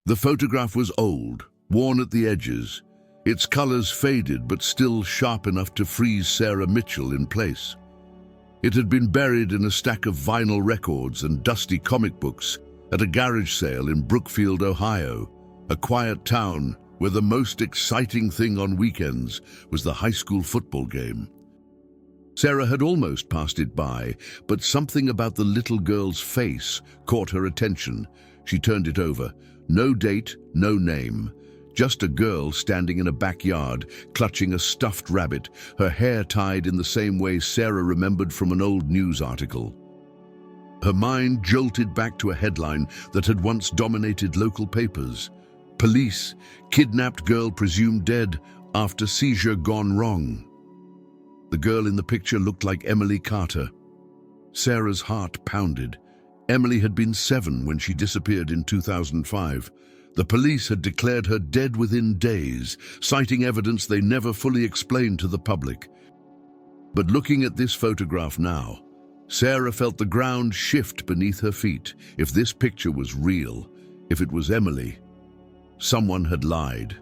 The photograph was old, worn at the edges, its colors faded but still sharp enough to freeze Sarah Mitchell in place. It had been buried in a stack of vinyl records and dusty comic books at a garage sale in Brookfield, Ohio, a quiet town where the most exciting thing on weekends was the high school football game. Sarah had almost passed it by, but something about the little girl's face caught her attention. She turned it over. No date, no name. Just a girl standing in a backyard, clutching a stuffed rabbit, her hair tied in the same way Sarah remembered from an old news article. Her mind jolted back to a headline that had once dominated local papers. Police, kidnapped girl presumed dead after seizure gone wrong. The girl in the picture looked like Emily Carter. Sarah's heart pounded. Emily had been 7 when she disappeared in 2005. The police had declared her dead within days, citing evidence they never fully explained to the public. But looking at this photograph now, Sarah felt the ground shift beneath her feet. If this picture was real, if it was Emily, someone had lied.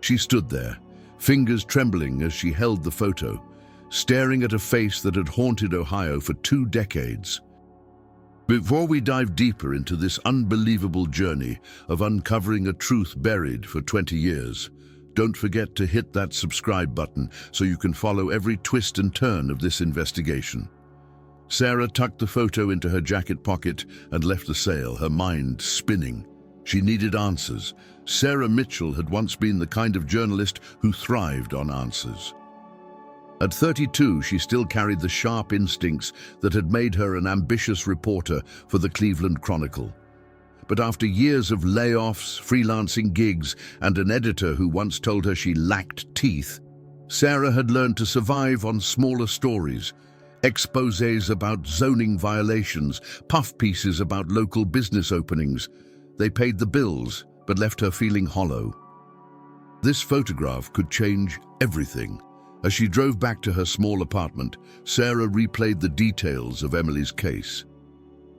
She stood there, fingers trembling as she held the photo, staring at a face that had haunted Ohio for 2 decades. Before we dive deeper into this unbelievable journey of uncovering a truth buried for 20 years, don't forget to hit that subscribe button so you can follow every twist and turn of this investigation. Sarah tucked the photo into her jacket pocket and left the sale, her mind spinning. She needed answers. Sarah Mitchell had once been the kind of journalist who thrived on answers. At 32, she still carried the sharp instincts that had made her an ambitious reporter for the Cleveland Chronicle. But after years of layoffs, freelancing gigs, and an editor who once told her she lacked teeth, Sarah had learned to survive on smaller stories, exposés about zoning violations, puff pieces about local business openings. They paid the bills, but left her feeling hollow. This photograph could change everything. As she drove back to her small apartment, Sarah replayed the details of Emily's case.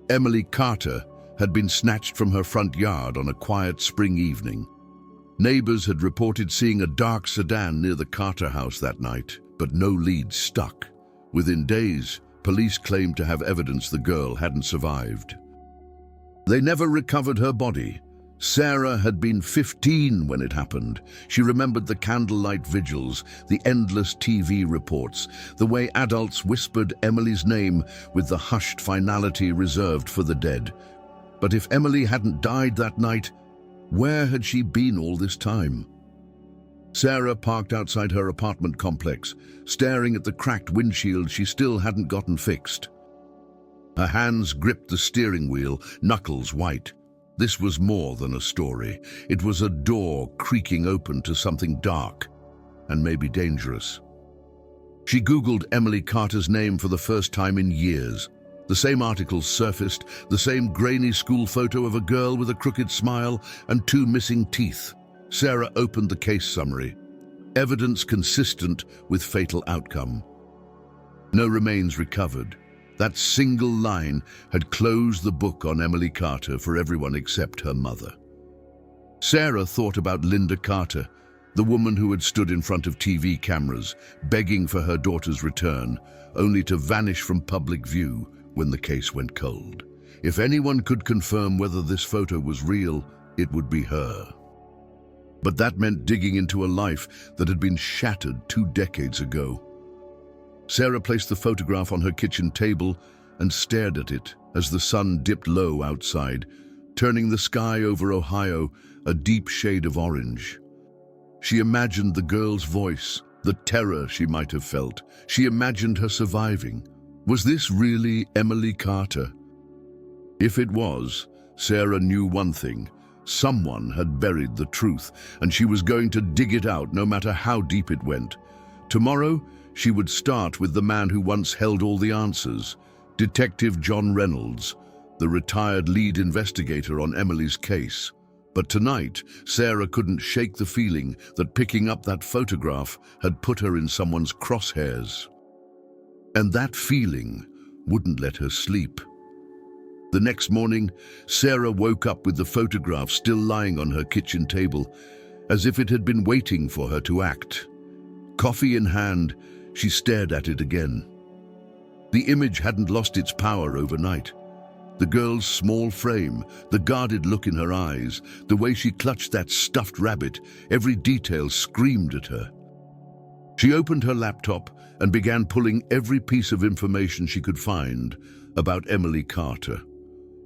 Emily Carter had been snatched from her front yard on a quiet spring evening. Neighbors had reported seeing a dark sedan near the Carter house that night, but no lead stuck. Within days, police claimed to have evidence the girl hadn't survived. They never recovered her body. Sarah had been 15 when it happened. She remembered the candlelight vigils, the endless TV reports, the way adults whispered Emily's name with the hushed finality reserved for the dead. But if Emily hadn't died that night, where had she been all this time? Sarah parked outside her apartment complex, staring at the cracked windshield she still hadn't gotten fixed. Her hands gripped the steering wheel, knuckles white. This was more than a story. It was a door creaking open to something dark and maybe dangerous. She Googled Emily Carter's name for the first time in years. The same articles surfaced, the same grainy school photo of a girl with a crooked smile and 2 missing teeth. Sarah opened the case summary. Evidence consistent with fatal outcome. No remains recovered. That single line had closed the book on Emily Carter for everyone except her mother. Sarah thought about Linda Carter, the woman who had stood in front of TV cameras, begging for her daughter's return, only to vanish from public view when the case went cold. If anyone could confirm whether this photo was real, it would be her. But that meant digging into a life that had been shattered 2 decades ago. Sarah placed the photograph on her kitchen table and stared at it as the sun dipped low outside, turning the sky over Ohio a deep shade of orange. She imagined the girl's voice, the terror she might have felt. She imagined her surviving. Was this really Emily Carter? If it was, Sarah knew one thing. Someone had buried the truth, and she was going to dig it out no matter how deep it went. Tomorrow, she would start with the man who once held all the answers, Detective John Reynolds, the retired lead investigator on Emily's case. But tonight, Sarah couldn't shake the feeling that picking up that photograph had put her in someone's crosshairs. And that feeling wouldn't let her sleep. The next morning, Sarah woke up with the photograph still lying on her kitchen table, as if it had been waiting for her to act. Coffee in hand, she stared at it again. The image hadn't lost its power overnight. The girl's small frame, the guarded look in her eyes, the way she clutched that stuffed rabbit, every detail screamed at her. She opened her laptop and began pulling every piece of information she could find about Emily Carter.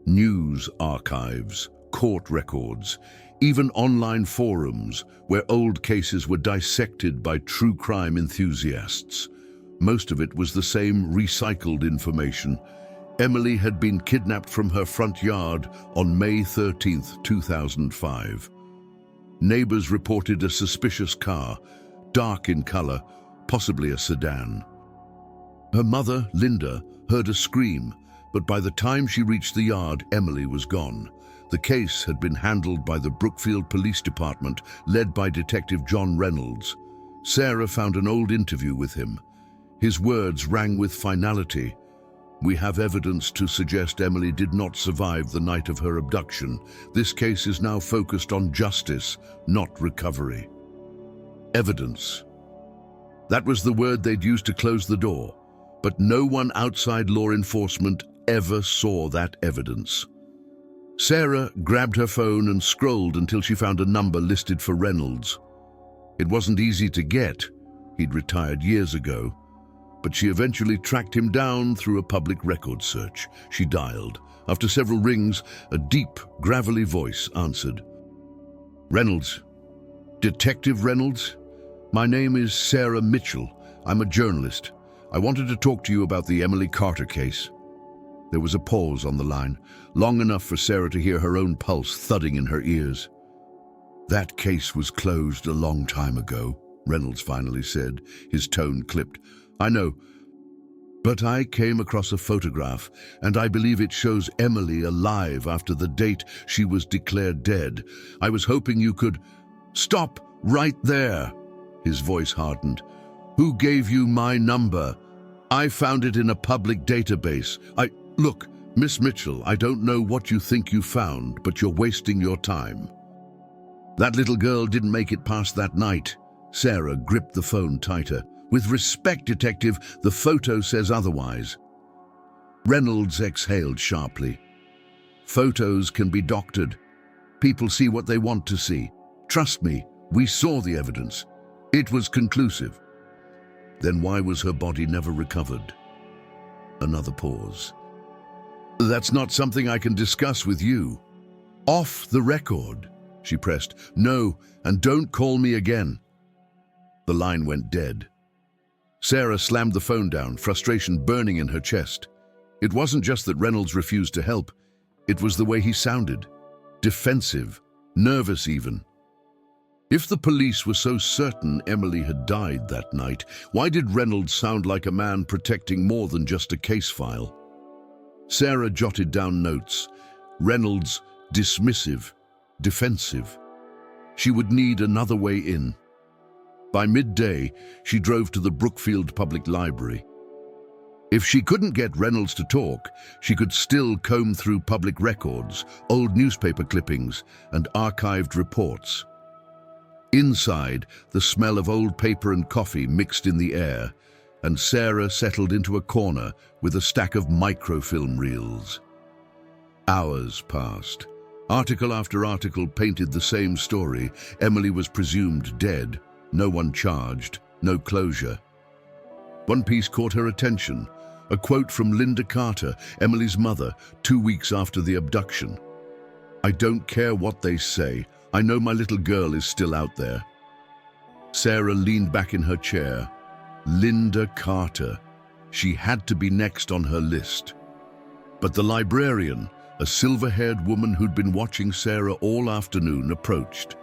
News archives, court records, even online forums where old cases were dissected by true crime enthusiasts. Most of it was the same recycled information. Emily had been kidnapped from her front yard on May 13, 2005. Neighbors reported a suspicious car, dark in color, possibly a sedan. Her mother, Linda, heard a scream, but by the time she reached the yard, Emily was gone. The case had been handled by the Brookfield Police Department, led by Detective John Reynolds. Sarah found an old interview with him. His words rang with finality. "We have evidence to suggest Emily did not survive the night of her abduction. This case is now focused on justice, not recovery." Evidence. That was the word they'd used to close the door, but no one outside law enforcement ever saw that evidence. Sarah grabbed her phone and scrolled until she found a number listed for Reynolds. It wasn't easy to get. He'd retired years ago. But she eventually tracked him down through a public record search. She dialed. After several rings, a deep, gravelly voice answered. "Reynolds. Detective Reynolds? My name is Sarah Mitchell. I'm a journalist. I wanted to talk to you about the Emily Carter case." There was a pause on the line, long enough for Sarah to hear her own pulse thudding in her ears. "That case was closed a long time ago," Reynolds finally said, his tone clipped. "I know, but I came across a photograph, and I believe it shows Emily alive after the date she was declared dead. I was hoping you could—" "Stop right there!" His voice hardened. "Who gave you my number? I found it in a public database. Look, Miss Mitchell, I don't know what you think you found, but you're wasting your time." "That little girl didn't make it past that night." Sarah gripped the phone tighter. "With respect, Detective, the photo says otherwise." Reynolds exhaled sharply. "Photos can be doctored. People see what they want to see. Trust me, we saw the evidence. It was conclusive." "Then why was her body never recovered?" Another pause. "That's not something I can discuss with you." "Off the record," she pressed. "No, and don't call me again." The line went dead. Sarah slammed the phone down, frustration burning in her chest. It wasn't just that Reynolds refused to help. It was the way he sounded. Defensive, nervous even. If the police were so certain Emily had died that night, why did Reynolds sound like a man protecting more than just a case file? Sarah jotted down notes. Reynolds, dismissive, defensive. She would need another way in. By midday, she drove to the Brookfield Public Library. If she couldn't get Reynolds to talk, she could still comb through public records, old newspaper clippings, and archived reports. Inside, the smell of old paper and coffee mixed in the air, and Sarah settled into a corner with a stack of microfilm reels. Hours passed. Article after article painted the same story. Emily was presumed dead. No one charged, no closure. One piece caught her attention, a quote from Linda Carter, Emily's mother, 2 weeks after the abduction. "I don't care what they say. I know my little girl is still out there." Sarah leaned back in her chair. Linda Carter. She had to be next on her list. But the librarian, a silver-haired woman who'd been watching Sarah all afternoon, approached.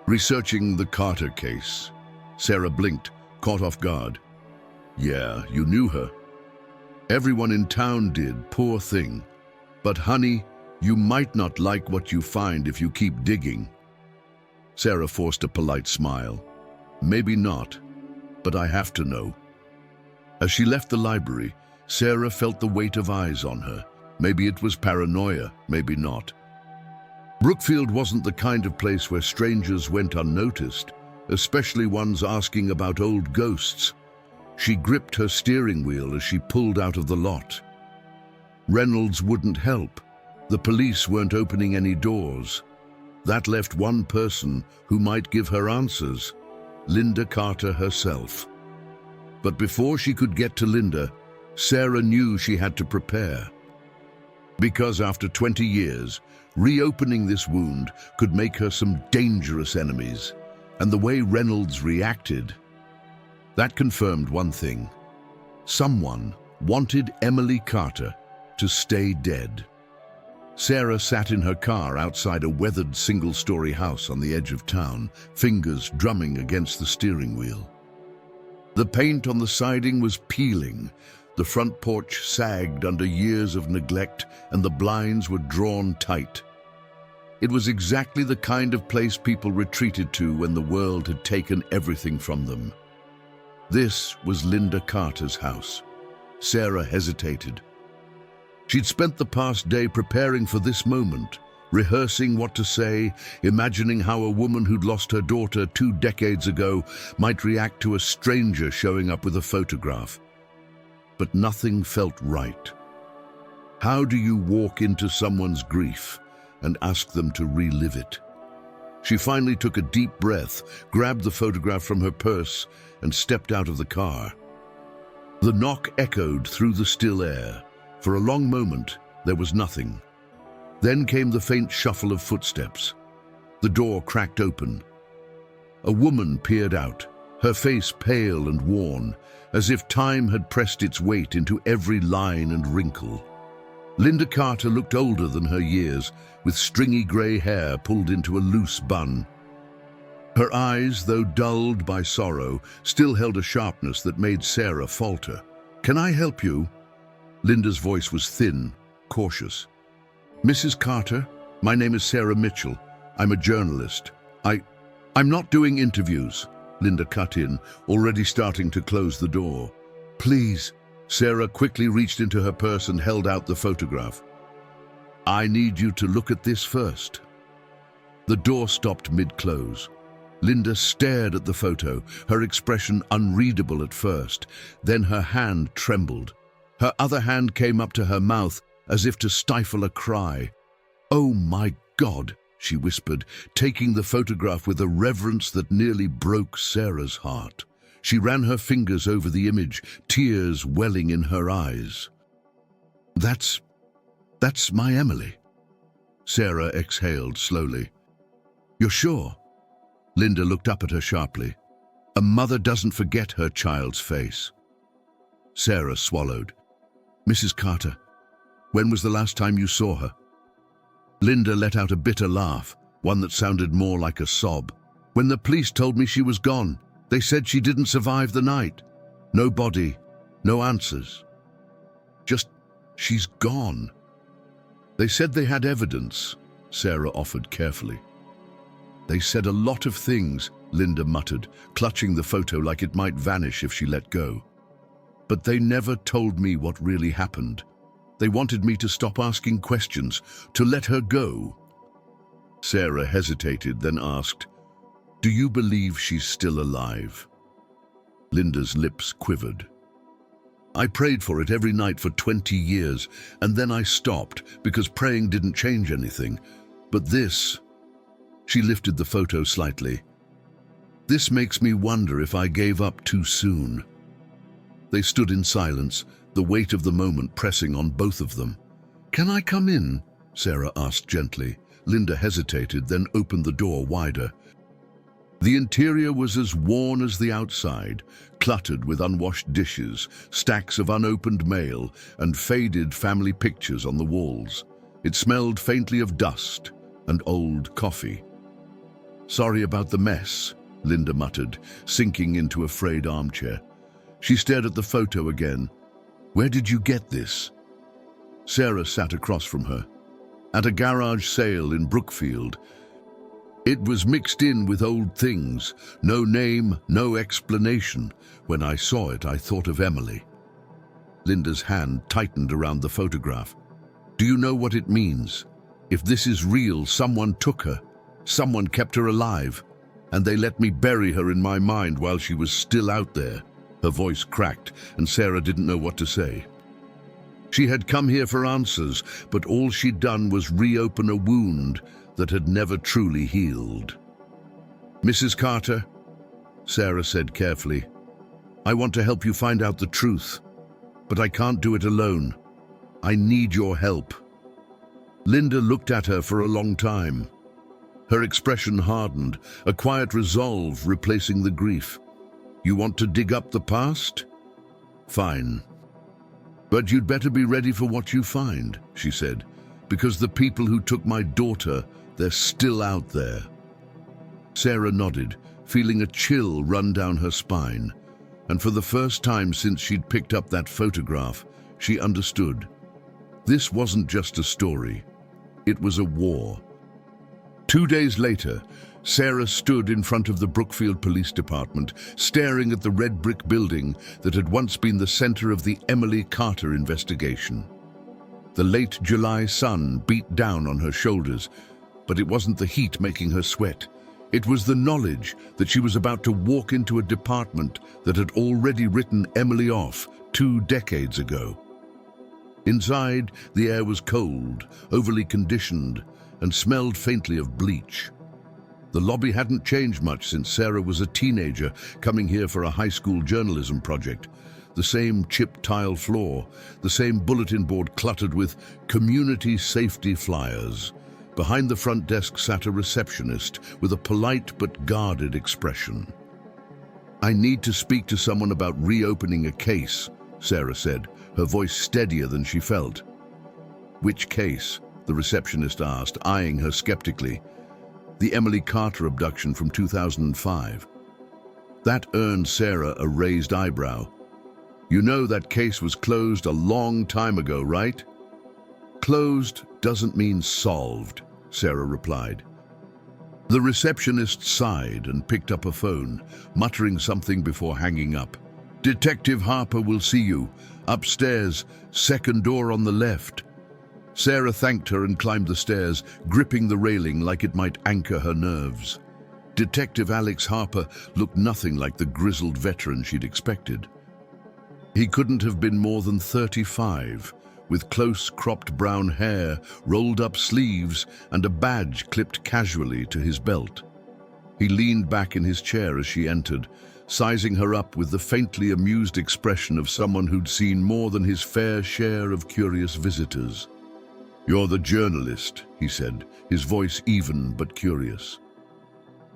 "Researching the Carter case." Sarah blinked, caught off guard. "Yeah, you knew her." "Everyone in town did, poor thing. But honey, you might not like what you find if you keep digging." Sarah forced a polite smile. "Maybe not, but I have to know." As she left the library, Sarah felt the weight of eyes on her. Maybe it was paranoia, maybe not. Brookfield wasn't the kind of place where strangers went unnoticed, especially ones asking about old ghosts. She gripped her steering wheel as she pulled out of the lot. Reynolds wouldn't help. The police weren't opening any doors. That left one person who might give her answers: Linda Carter herself. But before she could get to Linda, Sarah knew she had to prepare. Because after 20 years, reopening this wound could make her some dangerous enemies. And the way Reynolds reacted, that confirmed one thing. Someone wanted Emily Carter to stay dead. Sarah sat in her car outside a weathered single-story house on the edge of town, fingers drumming against the steering wheel. The paint on the siding was peeling, the front porch sagged under years of neglect, and the blinds were drawn tight. It was exactly the kind of place people retreated to when the world had taken everything from them. This was Linda Carter's house. Sarah hesitated. She'd spent the past day preparing for this moment, rehearsing what to say, imagining how a woman who'd lost her daughter 2 decades ago might react to a stranger showing up with a photograph. But nothing felt right. How do you walk into someone's grief and ask them to relive it? She finally took a deep breath, grabbed the photograph from her purse, and stepped out of the car. The knock echoed through the still air. For a long moment, there was nothing. Then came the faint shuffle of footsteps. The door cracked open. A woman peered out, her face pale and worn, as if time had pressed its weight into every line and wrinkle. Linda Carter looked older than her years, with stringy grey hair pulled into a loose bun. Her eyes, though dulled by sorrow, still held a sharpness that made Sarah falter. "Can I help you?" Linda's voice was thin, cautious. "Mrs. Carter, my name is Sarah Mitchell. I'm a journalist. I'm not doing interviews," Linda cut in, already starting to close the door. "Please." Sarah quickly reached into her purse and held out the photograph. "I need you to look at this first." The door stopped mid-close. Linda stared at the photo, her expression unreadable at first. Then her hand trembled. Her other hand came up to her mouth as if to stifle a cry. "Oh my God," she whispered, taking the photograph with a reverence that nearly broke Sarah's heart. She ran her fingers over the image, tears welling in her eyes. That's my Emily." Sarah exhaled slowly. "You're sure?" Linda looked up at her sharply. "A mother doesn't forget her child's face." Sarah swallowed. "Mrs. Carter, when was the last time you saw her?" Linda let out a bitter laugh, one that sounded more like a sob. "When the police told me she was gone, they said she didn't survive the night. No body, no answers. Just, she's gone." "They said they had evidence," Sarah offered carefully. "They said a lot of things," Linda muttered, clutching the photo like it might vanish if she let go. "But they never told me what really happened. They wanted me to stop asking questions, to let her go." Sarah hesitated, then asked, "Do you believe she's still alive?" Linda's lips quivered. "I prayed for it every night for 20 years, and then I stopped because praying didn't change anything. But this..." She lifted the photo slightly. "This makes me wonder if I gave up too soon." They stood in silence, the weight of the moment pressing on both of them. "Can I come in?" Sarah asked gently. Linda hesitated, then opened the door wider. The interior was as worn as the outside, cluttered with unwashed dishes, stacks of unopened mail, and faded family pictures on the walls. It smelled faintly of dust and old coffee. "Sorry about the mess," Linda muttered, sinking into a frayed armchair. She stared at the photo again. "Where did you get this?" Sarah sat across from her. "At a garage sale in Brookfield. It was mixed in with old things. No name, no explanation. When I saw it, I thought of Emily." Linda's hand tightened around the photograph. Do you know what it means? If this is real, someone took her. Someone kept her alive. And they let me bury her in my mind while she was still out there. Her voice cracked, and Sarah didn't know what to say. She had come here for answers, but all she'd done was reopen a wound that had never truly healed. "Mrs. Carter," Sarah said carefully, "I want to help you find out the truth, but I can't do it alone. I need your help." Linda looked at her for a long time. Her expression hardened, a quiet resolve replacing the grief. "You want to dig up the past? Fine. But you'd better be ready for what you find," she said, "because the people who took my daughter, they're still out there." Sarah nodded, feeling a chill run down her spine, and for the first time since she'd picked up that photograph, she understood. This wasn't just a story. It was a war. 2 days later, Sarah stood in front of the Brookfield Police Department, staring at the red brick building that had once been the center of the Emily Carter investigation. The late July sun beat down on her shoulders, but it wasn't the heat making her sweat. It was the knowledge that she was about to walk into a department that had already written Emily off 2 decades ago. Inside, the air was cold, overly conditioned, and smelled faintly of bleach. The lobby hadn't changed much since Sarah was a teenager coming here for a high school journalism project. The same chipped tile floor, the same bulletin board cluttered with community safety flyers. Behind the front desk sat a receptionist with a polite but guarded expression. "I need to speak to someone about reopening a case," Sarah said, her voice steadier than she felt. "Which case?" the receptionist asked, eyeing her skeptically. "The Emily Carter abduction from 2005. That earned Sarah a raised eyebrow. "You know that case was closed a long time ago, right?" "Closed doesn't mean solved," Sarah replied. The receptionist sighed and picked up a phone, muttering something before hanging up. "Detective Harper will see you. Upstairs, second door on the left." Sarah thanked her and climbed the stairs, gripping the railing like it might anchor her nerves. Detective Alex Harper looked nothing like the grizzled veteran she'd expected. He couldn't have been more than 35, with close cropped brown hair, rolled up sleeves, and a badge clipped casually to his belt. He leaned back in his chair as she entered, sizing her up with the faintly amused expression of someone who'd seen more than his fair share of curious visitors. "You're the journalist," he said, his voice even but curious.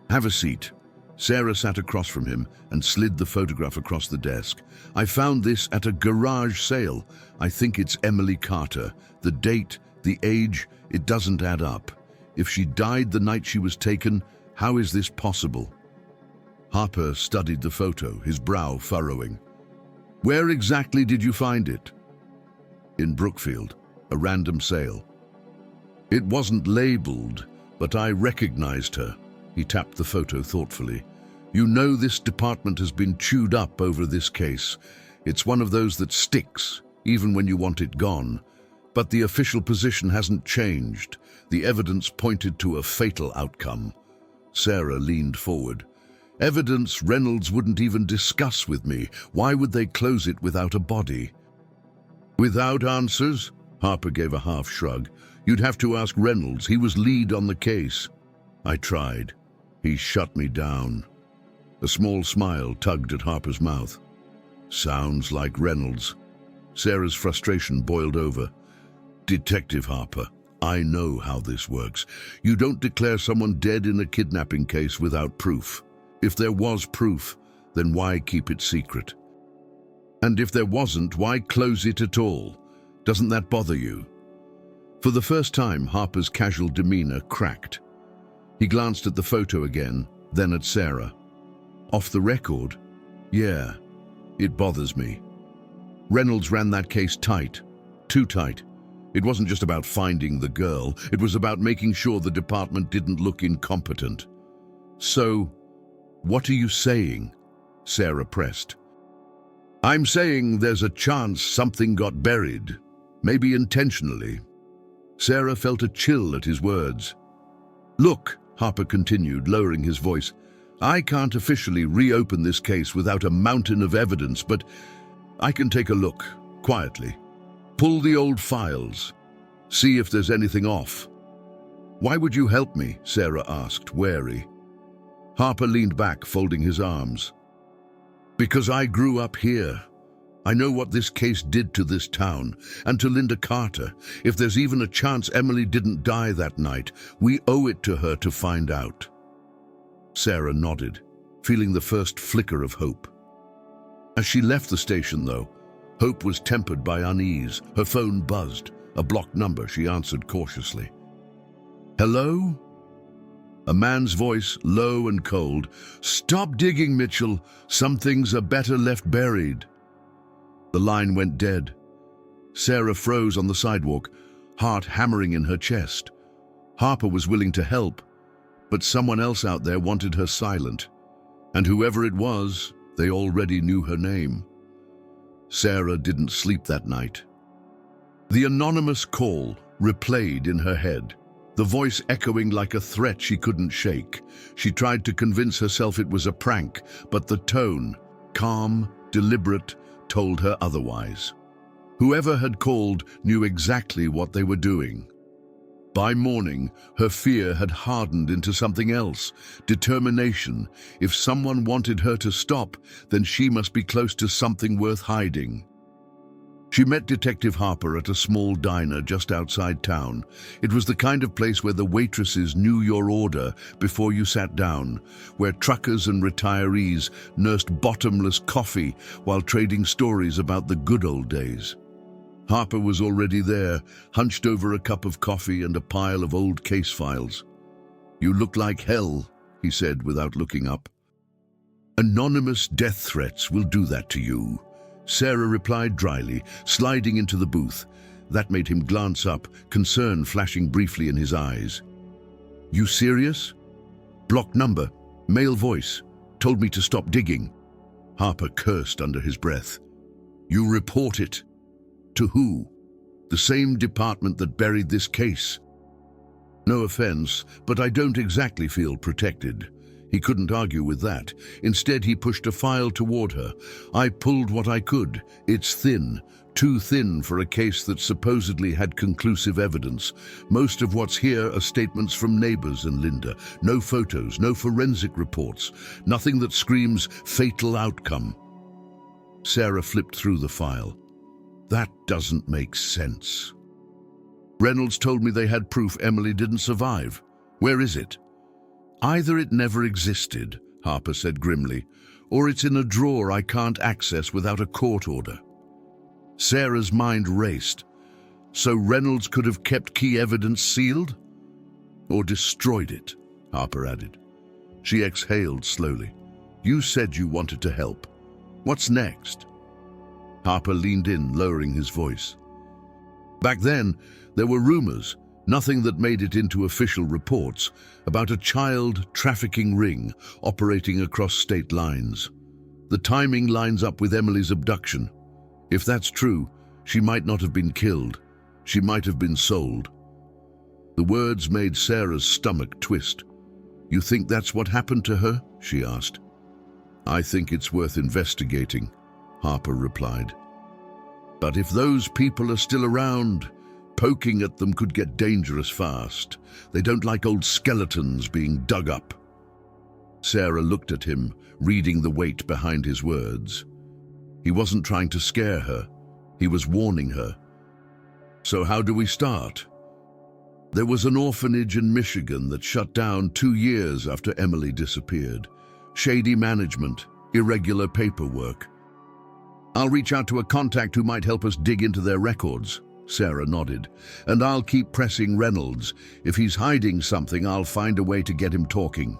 "Have a seat." Sarah sat across from him and slid the photograph across the desk. "I found this at a garage sale. I think it's Emily Carter. The date, the age, it doesn't add up. If she died the night she was taken, how is this possible?" Harper studied the photo, his brow furrowing. "Where exactly did you find it?" "In Brookfield. A random sale." "It wasn't labeled, but I recognized her." He tapped the photo thoughtfully. "You know this department has been chewed up over this case. It's one of those that sticks, even when you want it gone. But the official position hasn't changed. The evidence pointed to a fatal outcome." Sarah leaned forward. "Evidence Reynolds wouldn't even discuss with me. Why would they close it without a body?" "Without answers?" Harper gave a half shrug. "You'd have to ask Reynolds. He was lead on the case." "I tried. He shut me down." A small smile tugged at Harper's mouth. "Sounds like Reynolds." Sarah's frustration boiled over. "Detective Harper, I know how this works. You don't declare someone dead in a kidnapping case without proof. If there was proof, then why keep it secret? And if there wasn't, why close it at all? Doesn't that bother you?" For the first time, Harper's casual demeanor cracked. He glanced at the photo again, then at Sarah. "Off the record? Yeah, it bothers me. Reynolds ran that case tight, too tight. It wasn't just about finding the girl, it was about making sure the department didn't look incompetent." "So, what are you saying?" Sarah pressed. "I'm saying there's a chance something got buried, maybe intentionally. Sarah felt a chill at his words. "Look," Harper continued, lowering his voice, "I can't officially reopen this case without a mountain of evidence, but I can take a look, quietly. Pull the old files. See if there's anything off." "Why would you help me?" Sarah asked, wary. Harper leaned back, folding his arms. "Because I grew up here. I know what this case did to this town, and to Linda Carter. If there's even a chance Emily didn't die that night, we owe it to her to find out." Sarah nodded, feeling the first flicker of hope. As she left the station, though, hope was tempered by unease. Her phone buzzed. A blocked number, she answered cautiously. "Hello?" A man's voice, low and cold. "Stop digging, Mitchell. Some things are better left buried." The line went dead. Sarah froze on the sidewalk, heart hammering in her chest. Harper was willing to help, but someone else out there wanted her silent. And whoever it was, they already knew her name. Sarah didn't sleep that night. The anonymous call replayed in her head, the voice echoing like a threat she couldn't shake. She tried to convince herself it was a prank, but the tone, calm, deliberate, told her otherwise. Whoever had called knew exactly what they were doing. By morning, her fear had hardened into something else, determination. If someone wanted her to stop, then she must be close to something worth hiding. She met Detective Harper at a small diner just outside town. It was the kind of place where the waitresses knew your order before you sat down, where truckers and retirees nursed bottomless coffee while trading stories about the good old days. Harper was already there, hunched over a cup of coffee and a pile of old case files. "You look like hell," he said without looking up. "Anonymous death threats will do that to you," Sarah replied dryly, sliding into the booth. That made him glance up, concern flashing briefly in his eyes. "You serious?" "Blocked number, male voice, told me to stop digging." Harper cursed under his breath. "You report it. To who?" "The same department that buried this case." "No offense, but I don't exactly feel protected." He couldn't argue with that. Instead, he pushed a file toward her. "I pulled what I could. It's thin, too thin for a case that supposedly had conclusive evidence. Most of what's here are statements from neighbors and Linda. No photos, no forensic reports, nothing that screams fatal outcome." Sarah flipped through the file. "That doesn't make sense." "Reynolds told me they had proof Emily didn't survive. Where is it?" "Either it never existed," Harper said grimly, "or it's in a drawer I can't access without a court order." Sarah's mind raced. So Reynolds could have kept key evidence sealed? "Or destroyed it," Harper added. She exhaled slowly. "You said you wanted to help. What's next?" Harper leaned in, lowering his voice. "Back then, there were rumors, nothing that made it into official reports, about a child trafficking ring operating across state lines. The timing lines up with Emily's abduction. If that's true, she might not have been killed. She might have been sold." The words made Sarah's stomach twist. "You think that's what happened to her?" she asked. "I think it's worth investigating," Harper replied. "But if those people are still around, poking at them could get dangerous fast. They don't like old skeletons being dug up." Sarah looked at him, reading the weight behind his words. He wasn't trying to scare her. He was warning her. "So how do we start?" "There was an orphanage in Michigan that shut down 2 years after Emily disappeared. Shady management, irregular paperwork." "I'll reach out to a contact who might help us dig into their records," Sarah nodded. "And I'll keep pressing Reynolds. If he's hiding something, I'll find a way to get him talking."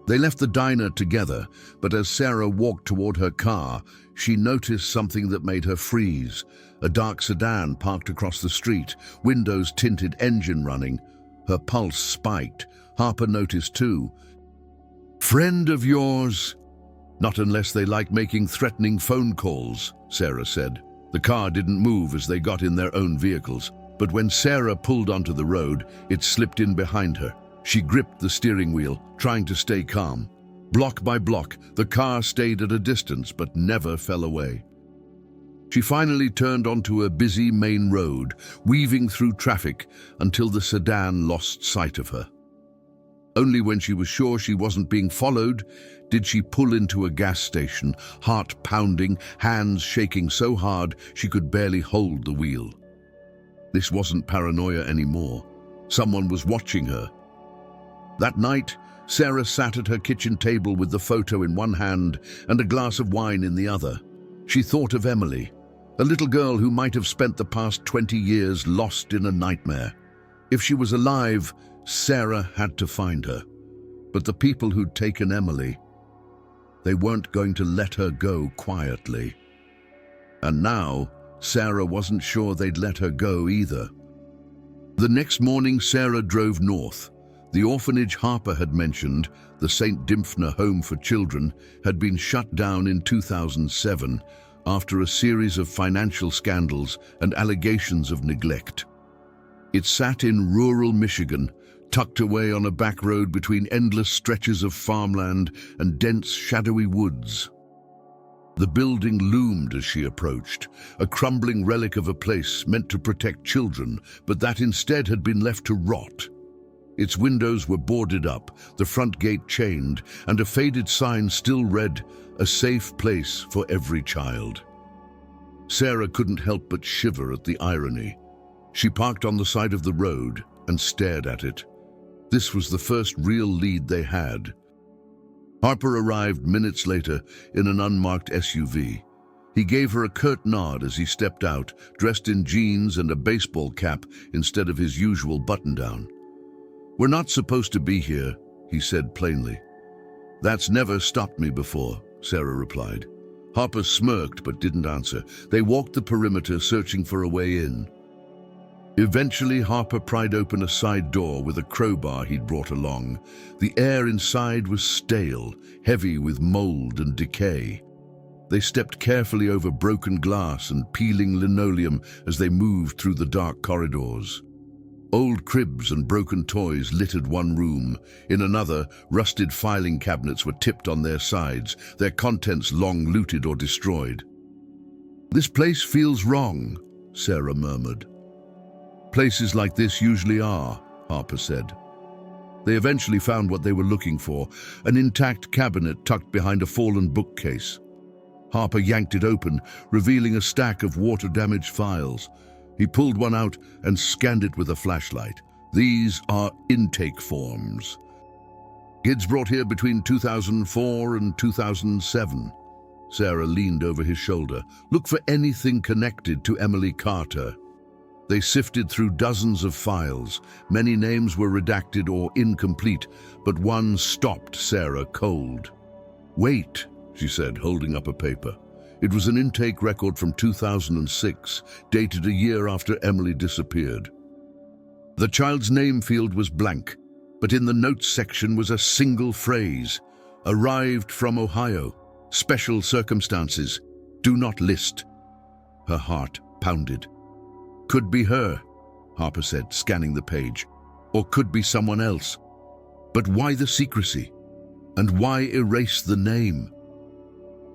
They left the diner together, but as Sarah walked toward her car, she noticed something that made her freeze. A dark sedan parked across the street, windows tinted, engine running. Her pulse spiked. Harper noticed too. "Friend of yours?" "Not unless they like making threatening phone calls," Sarah said. The car didn't move as they got in their own vehicles. But when Sarah pulled onto the road, it slipped in behind her. She gripped the steering wheel, trying to stay calm. Block by block, the car stayed at a distance but never fell away. She finally turned onto a busy main road, weaving through traffic until the sedan lost sight of her. Only when she was sure she wasn't being followed did she pull into a gas station, heart pounding, hands shaking so hard she could barely hold the wheel. This wasn't paranoia anymore. Someone was watching her. That night, Sarah sat at her kitchen table with the photo in one hand and a glass of wine in the other. She thought of Emily, a little girl who might have spent the past 20 years lost in a nightmare. If she was alive, Sarah had to find her. But the people who'd taken Emily, they weren't going to let her go quietly. And now, Sarah wasn't sure they'd let her go either. The next morning, Sarah drove north. The orphanage Harper had mentioned, the St. Dymphna Home for Children, had been shut down in 2007 after a series of financial scandals and allegations of neglect. It sat in rural Michigan, tucked away on a back road between endless stretches of farmland and dense, shadowy woods. The building loomed as she approached, a crumbling relic of a place meant to protect children, but that instead had been left to rot. Its windows were boarded up, the front gate chained, and a faded sign still read, "A safe place for every child." Sarah couldn't help but shiver at the irony. She parked on the side of the road and stared at it. This was the first real lead they had. Harper arrived minutes later in an unmarked SUV. He gave her a curt nod as he stepped out, dressed in jeans and a baseball cap instead of his usual button-down. "We're not supposed to be here," he said plainly. "That's never stopped me before," Sarah replied. Harper smirked but didn't answer. They walked the perimeter, searching for a way in. Eventually, Harper pried open a side door with a crowbar he'd brought along. The air inside was stale, heavy with mold and decay. They stepped carefully over broken glass and peeling linoleum as they moved through the dark corridors. Old cribs and broken toys littered one room. In another, rusted filing cabinets were tipped on their sides, their contents long looted or destroyed. "This place feels wrong," Sarah murmured. "Places like this usually are," Harper said. They eventually found what they were looking for, an intact cabinet tucked behind a fallen bookcase. Harper yanked it open, revealing a stack of water-damaged files. He pulled one out and scanned it with a flashlight. "These are intake forms. Kids brought here between 2004 and 2007. Sarah leaned over his shoulder. "Look for anything connected to Emily Carter." They sifted through dozens of files. Many names were redacted or incomplete, but one stopped Sarah cold. "Wait," she said, holding up a paper. It was an intake record from 2006, dated a year after Emily disappeared. The child's name field was blank, but in the notes section was a single phrase: "Arrived from Ohio. Special circumstances. Do not list." Her heart pounded. "Could be her," Harper said, scanning the page. "Or could be someone else. But why the secrecy? And why erase the name?"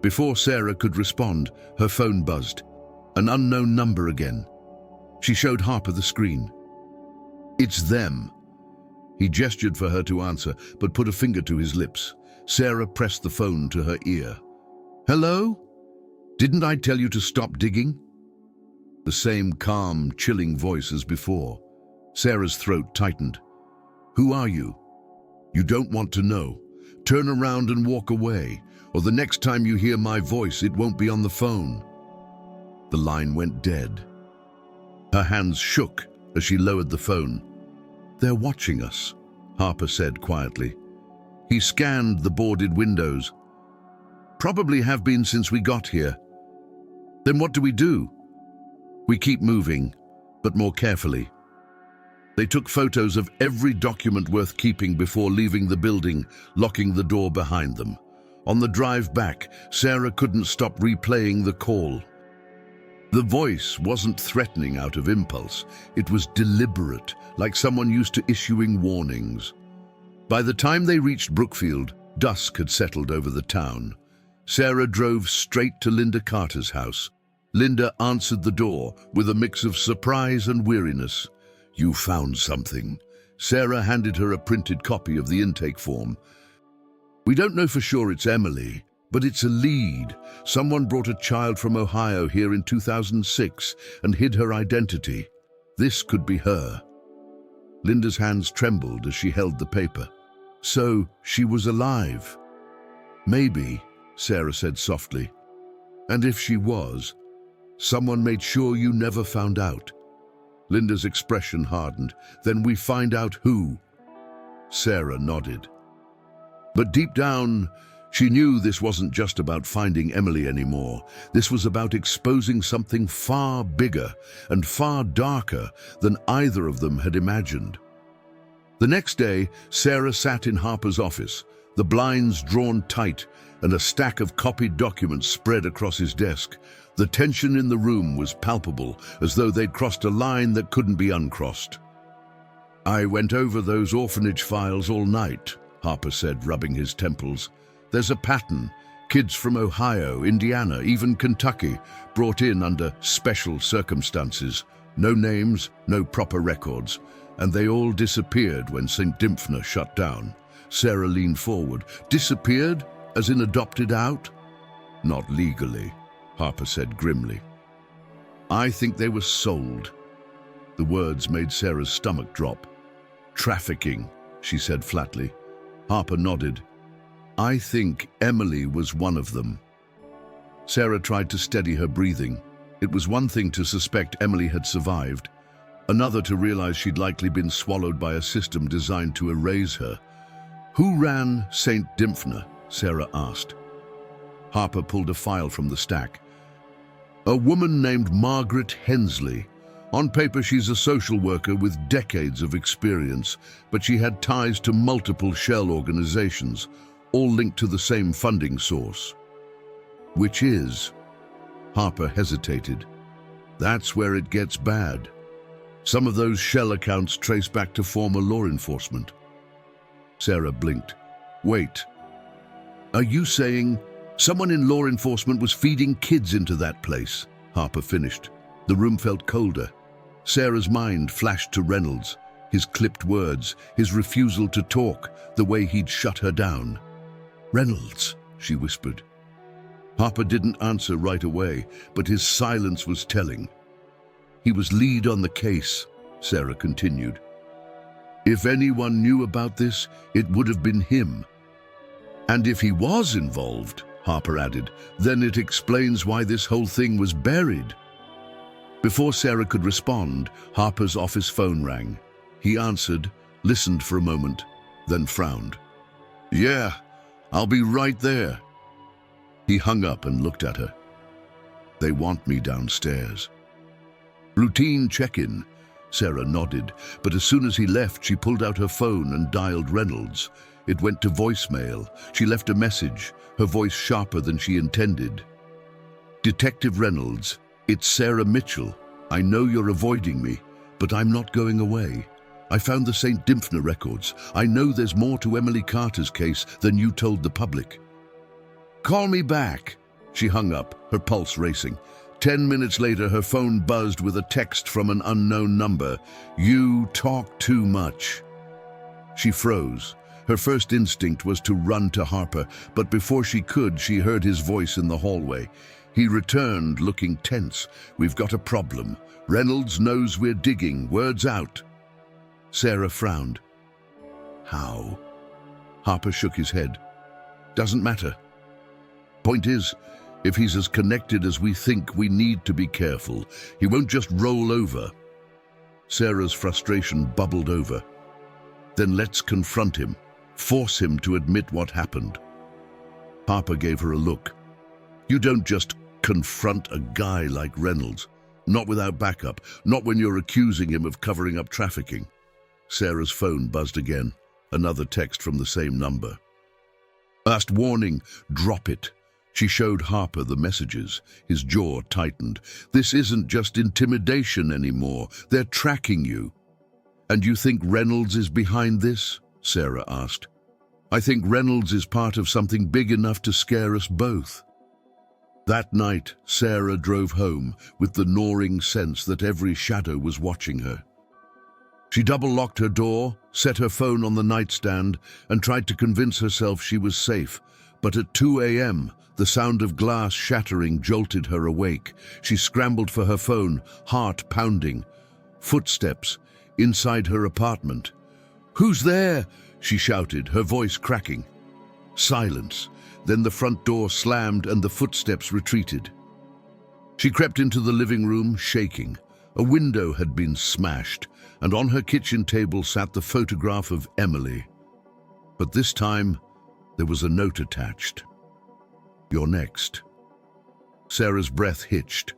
Before Sarah could respond, her phone buzzed. An unknown number again. She showed Harper the screen. "It's them." He gestured for her to answer, but put a finger to his lips. Sarah pressed the phone to her ear. "Hello? Didn't I tell you to stop digging?" The same calm, chilling voice as before. Sarah's throat tightened. "Who are you?" "You don't want to know. Turn around and walk away, or the next time you hear my voice, it won't be on the phone." The line went dead. Her hands shook as she lowered the phone. "They're watching us," Harper said quietly. He scanned the boarded windows. "Probably have been since we got here." "Then what do we do?" "We keep moving, but more carefully." They took photos of every document worth keeping before leaving the building, locking the door behind them. On the drive back, Sarah couldn't stop replaying the call. The voice wasn't threatening out of impulse. It was deliberate, like someone used to issuing warnings. By the time they reached Brookfield, dusk had settled over the town. Sarah drove straight to Linda Carter's house. Linda answered the door with a mix of surprise and weariness. "You found something." Sarah handed her a printed copy of the intake form. "We don't know for sure it's Emily, but it's a lead. Someone brought a child from Ohio here in 2006 and hid her identity. This could be her." Linda's hands trembled as she held the paper. "So she was alive?" "Maybe," Sarah said softly. "And if she was, someone made sure you never found out." Linda's expression hardened. "Then we find out who." Sarah nodded. But deep down, she knew this wasn't just about finding Emily anymore. This was about exposing something far bigger and far darker than either of them had imagined. The next day, Sarah sat in Harper's office, the blinds drawn tight and a stack of copied documents spread across his desk. The tension in the room was palpable, as though they'd crossed a line that couldn't be uncrossed. "I went over those orphanage files all night," Harper said, rubbing his temples. "There's a pattern. Kids from Ohio, Indiana, even Kentucky, brought in under special circumstances. No names, no proper records. And they all disappeared when St. Dymphna shut down." Sarah leaned forward. "Disappeared? As in adopted out?" "Not legally," Harper said grimly. "I think they were sold." The words made Sarah's stomach drop. "Trafficking," she said flatly. Harper nodded. "I think Emily was one of them." Sarah tried to steady her breathing. It was one thing to suspect Emily had survived, another to realize she'd likely been swallowed by a system designed to erase her. "Who ran St. Dymphna?" Sarah asked. Harper pulled a file from the stack. "A woman named Margaret Hensley. On paper, she's a social worker with decades of experience, but she had ties to multiple shell organizations, all linked to the same funding source." "Which is?" Harper hesitated. "That's where it gets bad. Some of those shell accounts trace back to former law enforcement." Sarah blinked. "Wait. Are you saying someone in law enforcement was feeding kids into that place?" Harper finished. The room felt colder. Sarah's mind flashed to Reynolds, his clipped words, his refusal to talk, the way he'd shut her down. "Reynolds," she whispered. Harper didn't answer right away, but his silence was telling. "He was lead on the case," Sarah continued. "If anyone knew about this, it would have been him. And if he was involved," Harper added, "then it explains why this whole thing was buried." Before Sarah could respond, Harper's office phone rang. He answered, listened for a moment, then frowned. "Yeah, I'll be right there." He hung up and looked at her. "They want me downstairs." "Routine check-in." Sarah nodded, but as soon as he left, she pulled out her phone and dialed Reynolds. It went to voicemail. She left a message, her voice sharper than she intended. "Detective Reynolds, it's Sarah Mitchell. I know you're avoiding me, but I'm not going away. I found the St. Dymphna records. I know there's more to Emily Carter's case than you told the public." "Call me back." She hung up, her pulse racing. 10 minutes later, her phone buzzed with a text from an unknown number. "You talk too much." She froze. Her first instinct was to run to Harper, but before she could, she heard his voice in the hallway. He returned, looking tense. "We've got a problem. Reynolds knows we're digging. Word's out." Sarah frowned. "How?" Harper shook his head. "Doesn't matter. Point is, if he's as connected as we think, we need to be careful. He won't just roll over." Sarah's frustration bubbled over. "Then let's confront him. Force him to admit what happened." Harper gave her a look. "You don't just confront a guy like Reynolds. Not without backup. Not when you're accusing him of covering up trafficking." Sarah's phone buzzed again. Another text from the same number. "Last warning, drop it." She showed Harper the messages. His jaw tightened. This isn't just intimidation anymore. They're tracking you. And you think Reynolds is behind this? Sarah asked. I think Reynolds is part of something big enough to scare us both. That night, Sarah drove home with the gnawing sense that every shadow was watching her. She double-locked her door, set her phone on the nightstand, and tried to convince herself she was safe. But at 2 a.m., the sound of glass shattering jolted her awake. She scrambled for her phone, heart pounding. Footsteps inside her apartment. "Who's there?" she shouted, her voice cracking. Silence. Then the front door slammed and the footsteps retreated. She crept into the living room, shaking. A window had been smashed, and on her kitchen table sat the photograph of Emily. But this time, there was a note attached. "You're next." Sarah's breath hitched.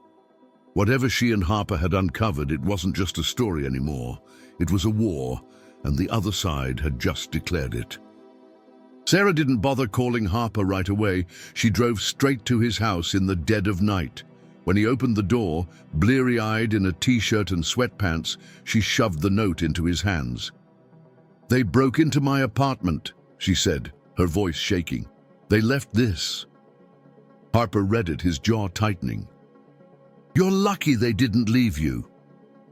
Whatever she and Harper had uncovered, it wasn't just a story anymore. It was a war, and the other side had just declared it. Sarah didn't bother calling Harper right away. She drove straight to his house in the dead of night. When he opened the door, bleary-eyed in a t-shirt and sweatpants, she shoved the note into his hands. "They broke into my apartment," she said, her voice shaking. "They left this." Harper read it, his jaw tightening. "You're lucky they didn't leave you."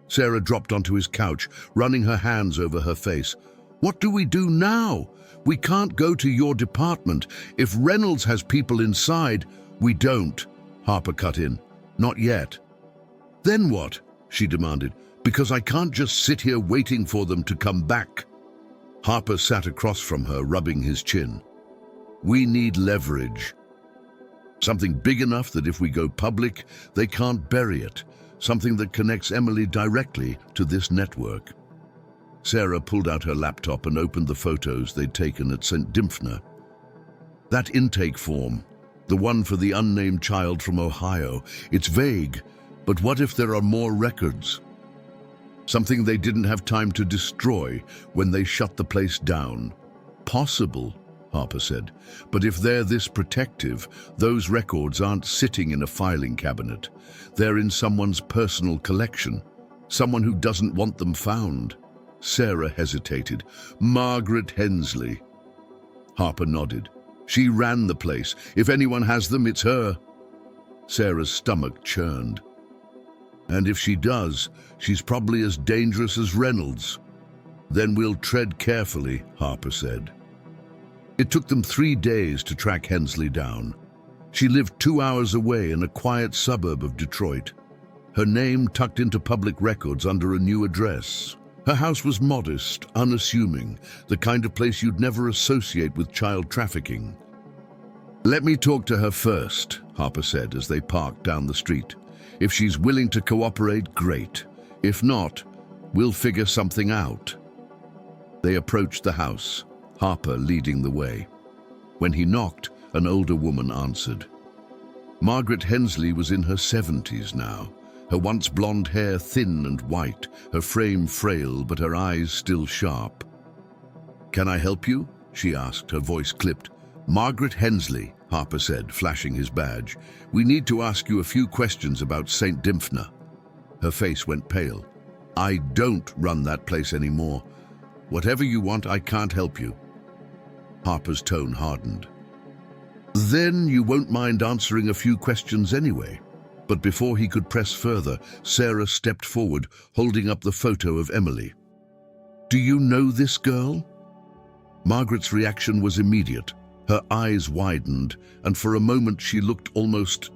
Sarah dropped onto his couch, running her hands over her face. "What do we do now? We can't go to your department. If Reynolds has people inside..." "We don't," Harper cut in. "Not yet." "Then what?" she demanded. "Because I can't just sit here waiting for them to come back." Harper sat across from her, rubbing his chin. "We need leverage. Something big enough that if we go public, they can't bury it. Something that connects Emily directly to this network." Sarah pulled out her laptop and opened the photos they'd taken at St. Dymphna. That intake form, the one for the unnamed child from Ohio, it's vague, but what if there are more records? Something they didn't have time to destroy when they shut the place down. "Possible," Harper said, "but if they're this protective, those records aren't sitting in a filing cabinet. They're in someone's personal collection, someone who doesn't want them found." Sarah hesitated. "Margaret Hensley." Harper nodded. "She ran the place. If anyone has them, it's her." Sarah's stomach churned. "And if she does, she's probably as dangerous as Reynolds." "Then we'll tread carefully," Harper said. It took them 3 days to track Hensley down. She lived 2 hours away in a quiet suburb of Detroit. Her name tucked into public records under a new address. Her house was modest, unassuming, the kind of place you'd never associate with child trafficking. "Let me talk to her first," Harper said as they parked down the street. "If she's willing to cooperate, great. If not, we'll figure something out." They approached the house, Harper leading the way. When he knocked, an older woman answered. Margaret Hensley was in her 70s now, her once blonde hair thin and white, her frame frail but her eyes still sharp. "Can I help you?" she asked, her voice clipped. "Margaret Hensley," Harper said, flashing his badge. "We need to ask you a few questions about St. Dymphna." Her face went pale. "I don't run that place anymore. Whatever you want, I can't help you." Harper's tone hardened. "Then you won't mind answering a few questions anyway." But before he could press further, Sarah stepped forward, holding up the photo of Emily. "Do you know this girl?" Margaret's reaction was immediate. Her eyes widened, and for a moment she looked almost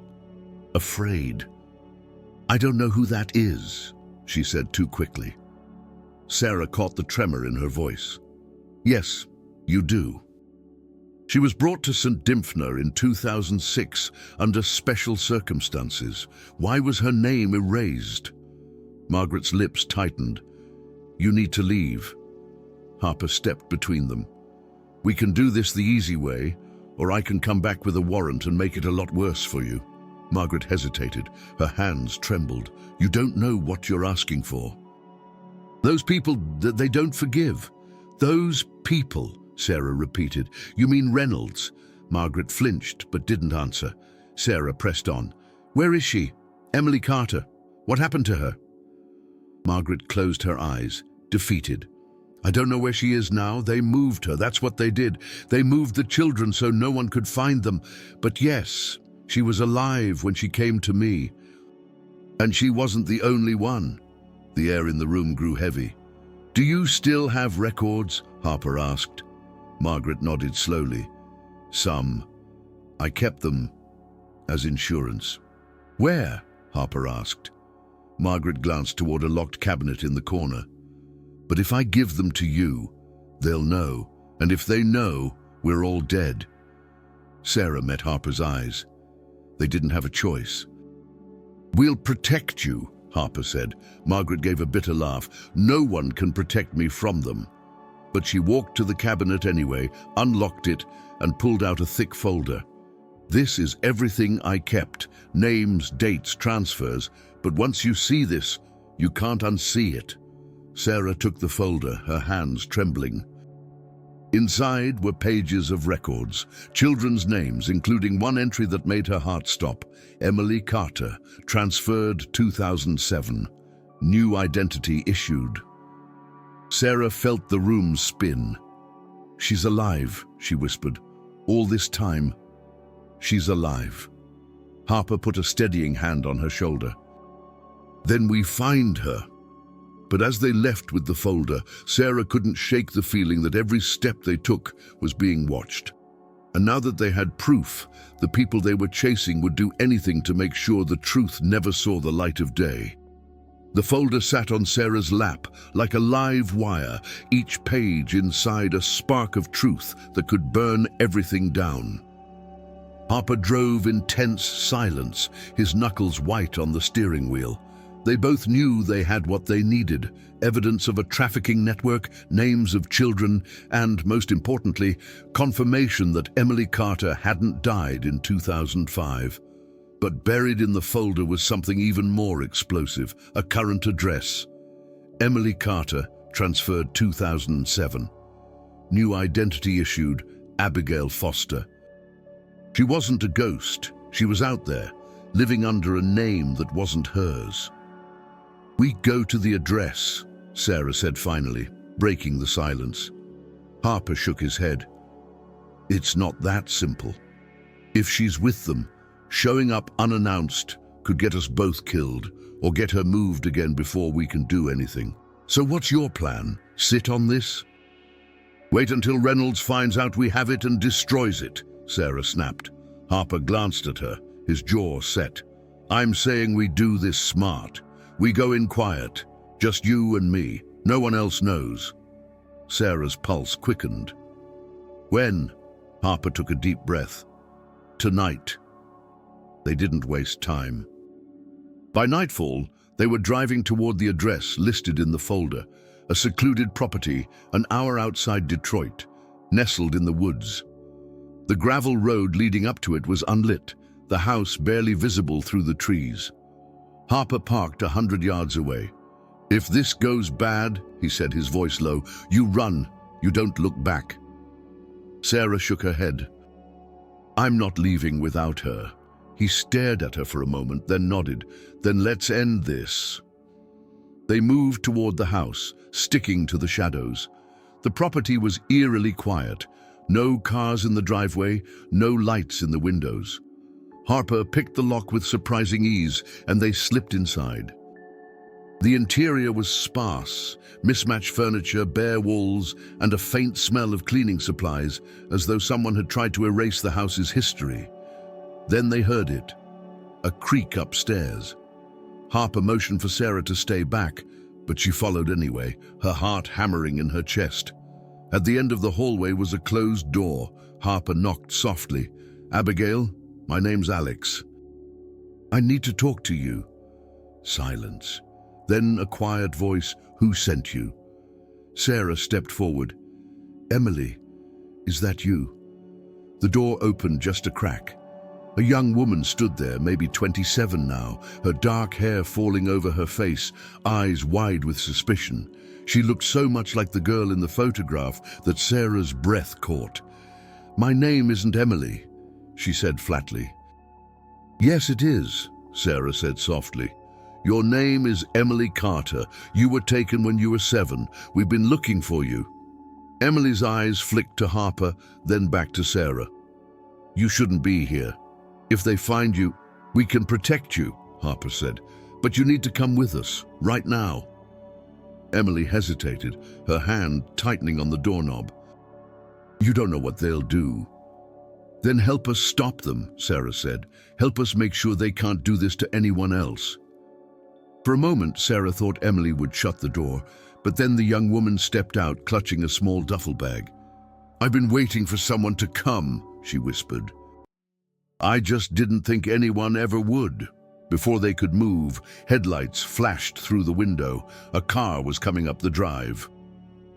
afraid. "I don't know who that is," she said too quickly. Sarah caught the tremor in her voice. "Yes, you do. She was brought to St. Dymphna in 2006 under special circumstances. Why was her name erased?" Margaret's lips tightened. "You need to leave." Harper stepped between them. "We can do this the easy way, or I can come back with a warrant and make it a lot worse for you." Margaret hesitated. Her hands trembled. "You don't know what you're asking for." "Those people, they don't forgive." "Those people," Sarah repeated. "You mean Reynolds? Margaret flinched but didn't answer. Sarah pressed on. Where is she? Emily Carter. What happened to her? Margaret closed her eyes, defeated. I don't know where she is now. They moved her. That's what they did. They moved the children so no one could find them. But yes, she was alive when she came to me. And she wasn't the only one. The air in the room grew heavy. Do you still have records? Harper asked. Margaret nodded slowly. Some. I kept them as insurance. Where? Harper asked. Margaret glanced toward a locked cabinet in the corner. But if I give them to you, they'll know. And if they know, we're all dead. Sarah met Harper's eyes. They didn't have a choice. We'll protect you, Harper said. Margaret gave a bitter laugh. No one can protect me from them. But she walked to the cabinet anyway, unlocked it, and pulled out a thick folder. This is everything I kept. Names, dates, transfers. But once you see this, you can't unsee it. Sarah took the folder, her hands trembling. Inside were pages of records, children's names, including one entry that made her heart stop. Emily Carter, transferred 2007. New identity issued. Sarah felt the room spin. She's alive, she whispered. All this time, she's alive. Harper put a steadying hand on her shoulder. Then we find her. But as they left with the folder, Sarah couldn't shake the feeling that every step they took was being watched. And now that they had proof, the people they were chasing would do anything to make sure the truth never saw the light of day. The folder sat on Sarah's lap like a live wire, each page inside a spark of truth that could burn everything down. Harper drove in tense silence, his knuckles white on the steering wheel. They both knew they had what they needed, evidence of a trafficking network, names of children, and, most importantly, confirmation that Emily Carter hadn't died in 2005. But buried in the folder was something even more explosive, a current address. Emily Carter, transferred 2007. New identity issued, Abigail Foster. She wasn't a ghost. She was out there, living under a name that wasn't hers. We go to the address, Sarah said finally, breaking the silence. Harper shook his head. It's not that simple. If she's with them, showing up unannounced could get us both killed or get her moved again before we can do anything. So what's your plan? Sit on this? Wait until Reynolds finds out we have it and destroys it, Sarah snapped. Harper glanced at her, his jaw set. I'm saying we do this smart. We go in quiet, just you and me. No one else knows. Sarah's pulse quickened. When? Harper took a deep breath. Tonight. They didn't waste time. By nightfall, they were driving toward the address listed in the folder, a secluded property an hour outside Detroit, nestled in the woods. The gravel road leading up to it was unlit, the house barely visible through the trees. Harper parked 100 yards away. If this goes bad, he said, his voice low, you run, you don't look back. Sarah shook her head. I'm not leaving without her. He stared at her for a moment, then nodded. Then let's end this. They moved toward the house, sticking to the shadows. The property was eerily quiet. No cars in the driveway, no lights in the windows. Harper picked the lock with surprising ease, and they slipped inside. The interior was sparse, mismatched furniture, bare walls, and a faint smell of cleaning supplies, as though someone had tried to erase the house's history. Then they heard it, a creak upstairs. Harper motioned for Sarah to stay back, but she followed anyway, her heart hammering in her chest. At the end of the hallway was a closed door. Harper knocked softly. Abigail? My name's Alex. I need to talk to you. Silence. Then a quiet voice. Who sent you? Sarah stepped forward. Emily, is that you? The door opened just a crack. A young woman stood there, maybe 27 now, her dark hair falling over her face, eyes wide with suspicion. She looked so much like the girl in the photograph that Sarah's breath caught. "My name isn't Emily," she said flatly. "Yes, it is," Sarah said softly. "Your name is Emily Carter. You were taken when you were 7. We've been looking for you." Emily's eyes flicked to Harper, then back to Sarah. "You shouldn't be here. If they find you, we can protect you," Harper said. "But you need to come with us, right now." Emily hesitated, her hand tightening on the doorknob. "You don't know what they'll do." "Then help us stop them," Sarah said. "Help us make sure they can't do this to anyone else." For a moment, Sarah thought Emily would shut the door, but then the young woman stepped out, clutching a small duffel bag. "I've been waiting for someone to come," she whispered. "I just didn't think anyone ever would." Before they could move, headlights flashed through the window. A car was coming up the drive.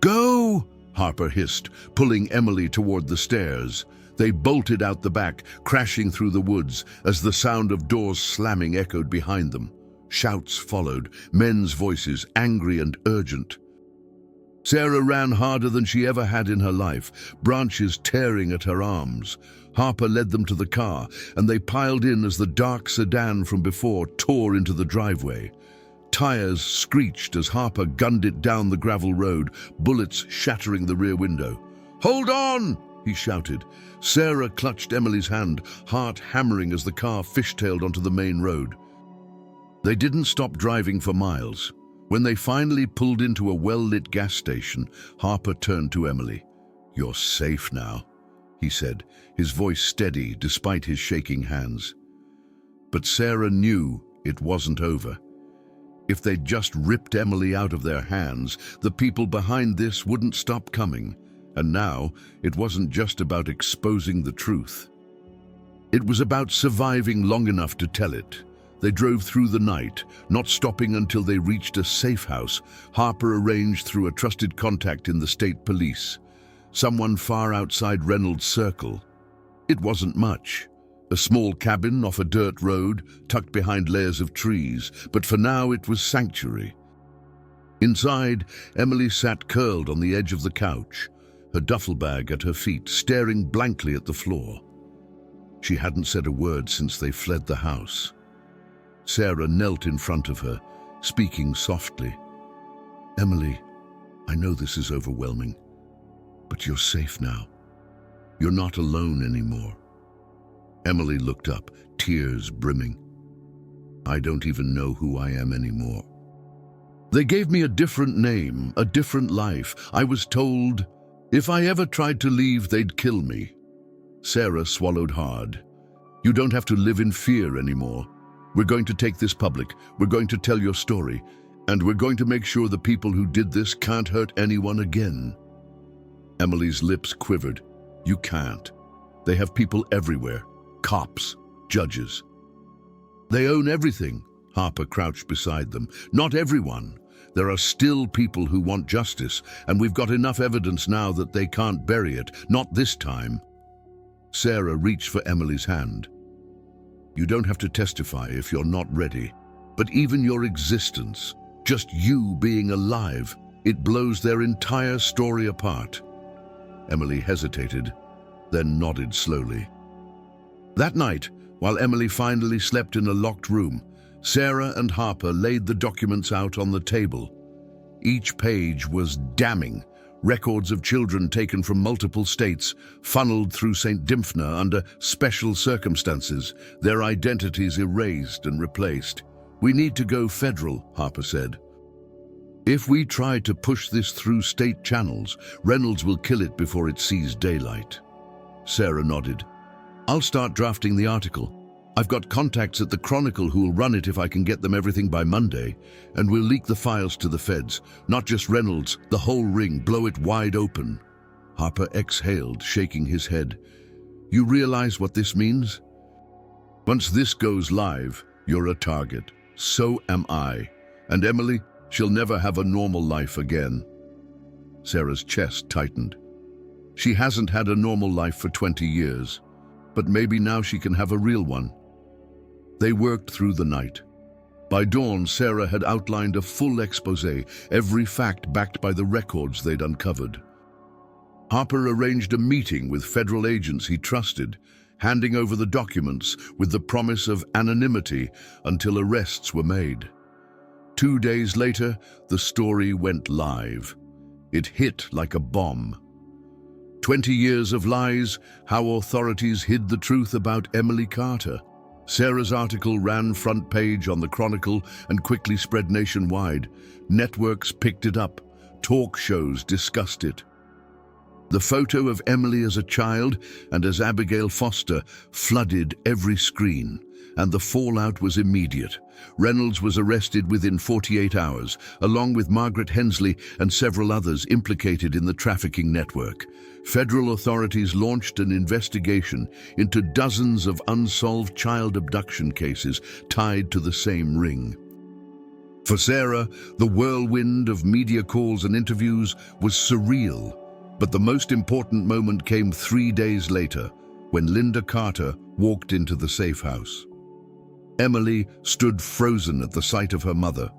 "Go!" Harper hissed, pulling Emily toward the stairs. They bolted out the back, crashing through the woods as the sound of doors slamming echoed behind them. Shouts followed, men's voices, angry and urgent. Sarah ran harder than she ever had in her life, branches tearing at her arms. Harper led them to the car, and they piled in as the dark sedan from before tore into the driveway. Tires screeched as Harper gunned it down the gravel road, bullets shattering the rear window. "Hold on!" he shouted. Sarah clutched Emily's hand, heart hammering as the car fishtailed onto the main road. They didn't stop driving for miles. When they finally pulled into a well-lit gas station, Harper turned to Emily. "You're safe now," he said, his voice steady despite his shaking hands. But Sarah knew it wasn't over. If they'd just ripped Emily out of their hands, the people behind this wouldn't stop coming. And now, it wasn't just about exposing the truth. It was about surviving long enough to tell it. They drove through the night, not stopping until they reached a safe house Harper arranged through a trusted contact in the state police. Someone far outside Reynolds Circle. It wasn't much. A small cabin off a dirt road, tucked behind layers of trees, but for now it was sanctuary. Inside, Emily sat curled on the edge of the couch, her duffel bag at her feet, staring blankly at the floor. She hadn't said a word since they fled the house. Sarah knelt in front of her, speaking softly. "Emily, I know this is overwhelming, but you're safe now. You're not alone anymore." Emily looked up, tears brimming. "I don't even know who I am anymore. They gave me a different name, a different life. I was told if I ever tried to leave, they'd kill me." Sarah swallowed hard. "You don't have to live in fear anymore. We're going to take this public. We're going to tell your story. And we're going to make sure the people who did this can't hurt anyone again." Emily's lips quivered. "You can't. They have people everywhere. Cops, judges. They own everything." Harper crouched beside them. "Not everyone. There are still people who want justice, and we've got enough evidence now that they can't bury it. Not this time." Sarah reached for Emily's hand. "You don't have to testify if you're not ready. But even your existence, just you being alive, it blows their entire story apart." Emily hesitated, then nodded slowly. That night, while Emily finally slept in a locked room, Sarah and Harper laid the documents out on the table. Each page was damning. Records of children taken from multiple states, funneled through St. Dymphna under special circumstances, their identities erased and replaced. "We need to go federal," Harper said. "If we try to push this through state channels, Reynolds will kill it before it sees daylight." Sarah nodded. "I'll start drafting the article. I've got contacts at the Chronicle who'll run it if I can get them everything by Monday, and we'll leak the files to the feds. Not just Reynolds, the whole ring, blow it wide open." Harper exhaled, shaking his head. "You realize what this means? Once this goes live, you're a target. So am I. And Emily, she'll never have a normal life again." Sarah's chest tightened. She hasn't had a normal life for 20 years, but maybe now she can have a real one. They worked through the night. By dawn, Sarah had outlined a full exposé, every fact backed by the records they'd uncovered. Harper arranged a meeting with federal agents he trusted, handing over the documents with the promise of anonymity until arrests were made. 2 days later, the story went live. It hit like a bomb. 20 years of lies, how authorities hid the truth about Emily Carter. Sarah's article ran front page on the Chronicle and quickly spread nationwide. Networks picked it up. Talk shows discussed it. The photo of Emily as a child and as Abigail Foster flooded every screen, and the fallout was immediate. Reynolds was arrested within 48 hours, along with Margaret Hensley and several others implicated in the trafficking network. Federal authorities launched an investigation into dozens of unsolved child abduction cases tied to the same ring. For Sarah, the whirlwind of media calls and interviews was surreal. But the most important moment came 3 days later, when Linda Carter walked into the safe house. Emily stood frozen at the sight of her mother,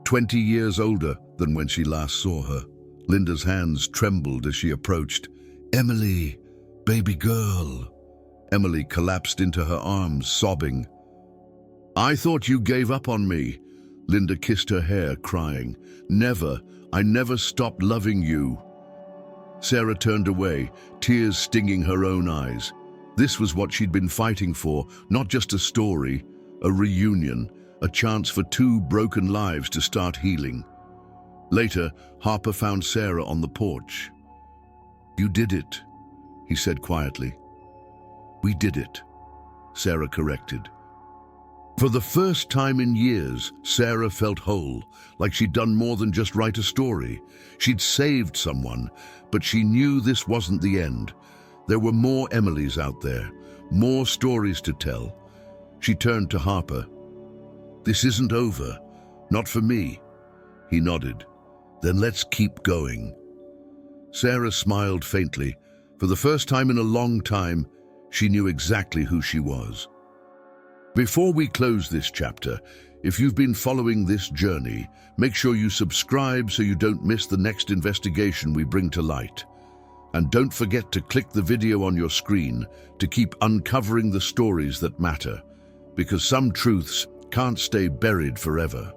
20 years older than when she last saw her. Linda's hands trembled as she approached. "Emily, baby girl." Emily collapsed into her arms, sobbing. "I thought you gave up on me." Linda kissed her hair, crying. "Never, I never stopped loving you." Sarah turned away, tears stinging her own eyes. This was what she'd been fighting for, not just a story, a reunion, a chance for 2 broken lives to start healing. Later, Harper found Sarah on the porch. "You did it," he said quietly. "We did it," Sarah corrected. For the first time in years, Sarah felt whole, like she'd done more than just write a story. She'd saved someone, but she knew this wasn't the end. There were more Emilys out there, more stories to tell. She turned to Harper. "This isn't over. Not for me." He nodded. "Then let's keep going." Sarah smiled faintly. For the first time in a long time, she knew exactly who she was. Before we close this chapter, if you've been following this journey, make sure you subscribe so you don't miss the next investigation we bring to light. And don't forget to click the video on your screen to keep uncovering the stories that matter, because some truths can't stay buried forever.